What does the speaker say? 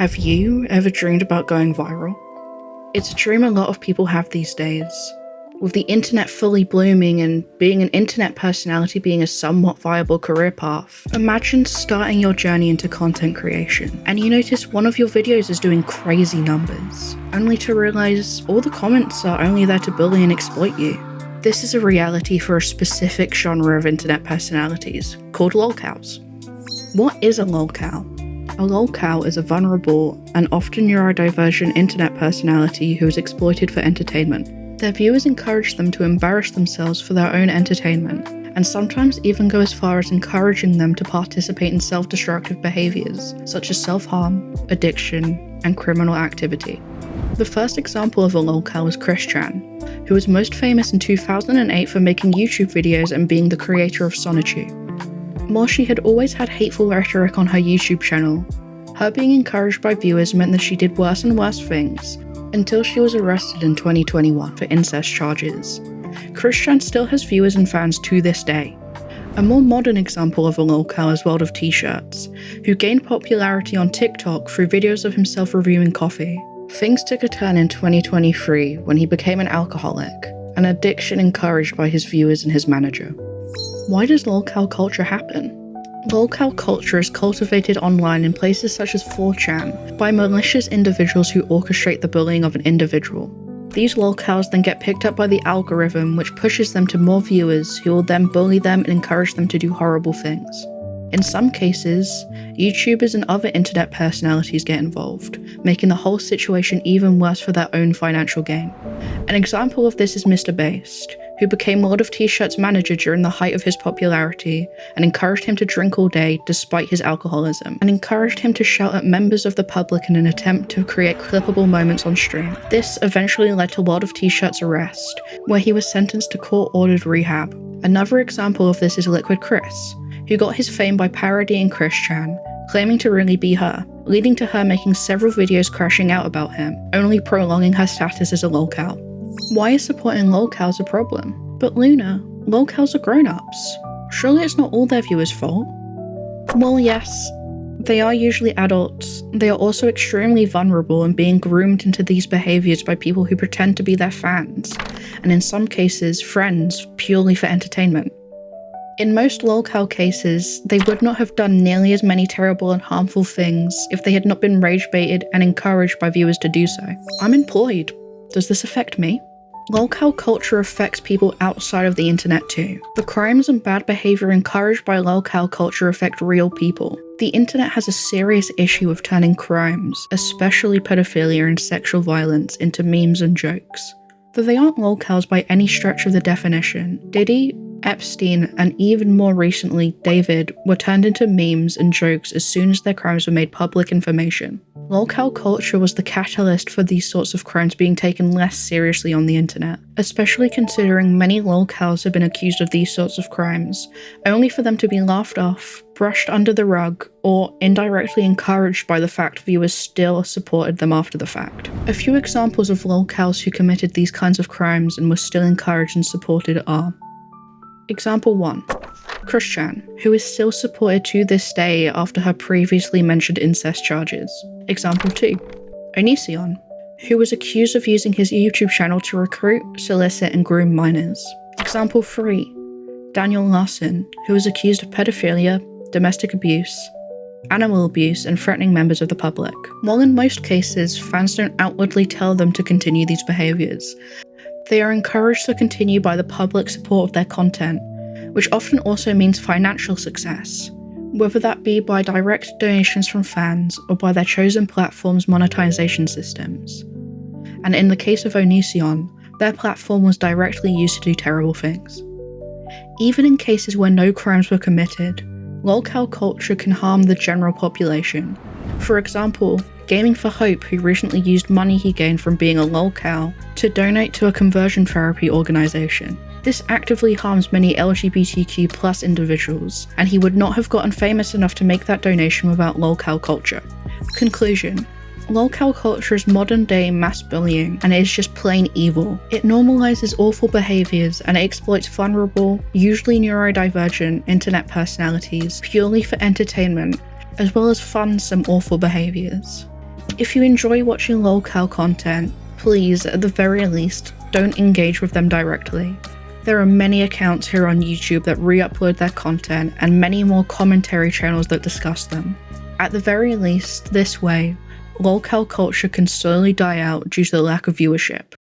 Have you ever dreamed about going viral? It's a dream a lot of people have these days. With the internet fully blooming and being an internet personality being a somewhat viable career path, imagine starting your journey into content creation and you notice one of your videos is doing crazy numbers, only to realize all the comments are only there to bully and exploit you. This is a reality for a specific genre of internet personalities called Lolcows. What is a lolcow? A lolcow is a vulnerable and often neurodivergent internet personality who is exploited for entertainment. Their viewers encourage them to embarrass themselves for their own entertainment, and sometimes even go as far as encouraging them to participate in self-destructive behaviors, such as self-harm, addiction, and criminal activity. The first example of a lolcow is Christian, who was most famous in 2008 for making YouTube videos and being the creator of Sonichu. While she had always had hateful rhetoric on her YouTube channel, her being encouraged by viewers meant that she did worse and worse things, until she was arrested in 2021 for incest charges. Christian still has viewers and fans to this day. A more modern example of a lolcow is World of T-shirts, who gained popularity on TikTok through videos of himself reviewing coffee. Things took a turn in 2023 when he became an alcoholic, an addiction encouraged by his viewers and his manager. Why does lolcow culture happen? Lolcow culture is cultivated online in places such as 4chan by malicious individuals who orchestrate the bullying of an individual. These lolcows then get picked up by the algorithm, which pushes them to more viewers who will then bully them and encourage them to do horrible things. In some cases, YouTubers and other internet personalities get involved, making the whole situation even worse for their own financial gain. An example of this is Mr. Based, who became World of T-shirts manager during the height of his popularity and encouraged him to drink all day despite his alcoholism, and encouraged him to shout at members of the public in an attempt to create clippable moments on stream. This eventually led to World of T-shirts' arrest, where he was sentenced to court-ordered rehab. Another example of this is Liquid Chris, who got his fame by parodying Christian, claiming to really be her, leading to her making several videos crashing out about him, only prolonging her status as a lolcow. Why is supporting lolcows a problem? But Luna, lolcows are grown-ups. Surely it's not all their viewers' fault? Well, yes, they are usually adults. They are also extremely vulnerable and being groomed into these behaviors by people who pretend to be their fans, and in some cases, friends, purely for entertainment. In most lolcow cases, they would not have done nearly as many terrible and harmful things if they had not been rage-baited and encouraged by viewers to do so. I'm employed. Does this affect me? Lolcow culture affects people outside of the internet too. The crimes and bad behavior encouraged by lolcow culture affect real people. The internet has a serious issue of turning crimes, especially pedophilia and sexual violence, into memes and jokes. Though they aren't lolcows by any stretch of the definition, Diddy, Epstein, and even more recently, David, were turned into memes and jokes as soon as their crimes were made public information. Lolcow culture was the catalyst for these sorts of crimes being taken less seriously on the internet, especially considering many lolcows have been accused of these sorts of crimes, only for them to be laughed off, brushed under the rug, or indirectly encouraged by the fact viewers still supported them after the fact. A few examples of lolcows who committed these kinds of crimes and were still encouraged and supported are: Example 1. Christian, who is still supported to this day after her previously mentioned incest charges. Example 2. Onision, who was accused of using his YouTube channel to recruit, solicit, and groom minors. Example 3. Daniel Larson, who was accused of pedophilia, domestic abuse, animal abuse, and threatening members of the public. While in most cases, fans don't outwardly tell them to continue these behaviors, they are encouraged to continue by the public support of their content, which often also means financial success, whether that be by direct donations from fans or by their chosen platform's monetization systems. And in the case of Onision, their platform was directly used to do terrible things. Even in cases where no crimes were committed, lolcow culture can harm the general population. For example, Gaming for Hope, who recently used money he gained from being a lolcow to donate to a conversion therapy organization. This actively harms many LGBTQ+ individuals, and he would not have gotten famous enough to make that donation without lolcow culture. Conclusion. Lolcow culture is modern-day mass bullying, and it is just plain evil. It normalizes awful behaviors, and it exploits vulnerable, usually neurodivergent internet personalities purely for entertainment, as well as funds some awful behaviors. If you enjoy watching Lolcow content, please, at the very least, don't engage with them directly. There are many accounts here on YouTube that re-upload their content, and many more commentary channels that discuss them. At the very least, this way, Lolcow culture can slowly die out due to the lack of viewership.